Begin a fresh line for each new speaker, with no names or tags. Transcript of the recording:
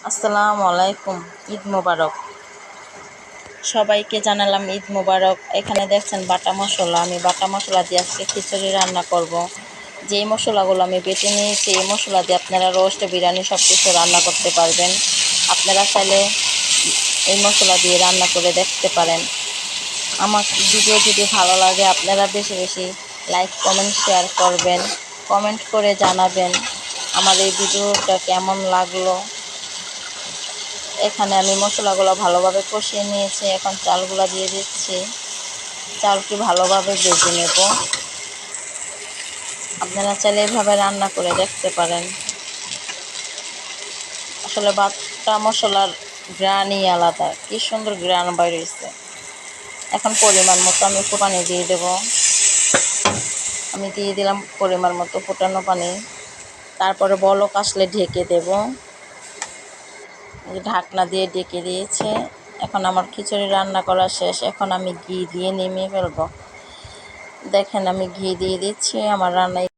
আসসালামু আলাইকুম। ঈদ মোবারক। সবাইকে জানালাম ঈদ মোবারক। এখানে দেখছেন বাটা মশলা, আমি বাটা মশলা দিয়ে আজকে খিচুড়ি রান্না করব। যেই মশলাগুলো আমি বেটে নিয়েছি এই মশলা দিয়ে আপনারা রোস্ট, বিরিয়ানি সব কিছু রান্না করতে পারবেন। আপনারা চাইলে এই মশলা দিয়ে রান্না করে দেখতে পারেন। আমার ভিডিও যদি ভালো লাগে আপনারা বেশি বেশি লাইক, কমেন্ট, শেয়ার করবেন। কমেন্ট করে জানাবেন আমার এই ভিডিওটা কেমন লাগলো। এখানে আমি মশলাগুলো ভালোভাবে কষিয়ে নিয়েছি। এখন চালগুলো দিয়ে দিচ্ছি। চালটি ভালোভাবে ভেজে নেব। আপনারা চাইলে এভাবে রান্না করে দেখতে পারেন। আসলে বাটা মশলার গ্রানই আলাদা, কি সুন্দর গ্রান বেরিয়েছে। এখন পরিমাণ মতো আমি পানি দিয়ে দেব। আমি দিয়ে দিলাম পরিমাণ মতো ফোটানো পানি। তারপরে বলক আসলে ঢেকে দেব। ঢাকনা দিয়ে ঢেকে দিয়েছে। এখন আমার খিচুড়ি রান্না করা শেষ। এখন আমি ঘি দিয়ে নামিয়ে ফেলবো। দেখেন আমি ঘি দিয়ে দিচ্ছি। আমার রান্নায়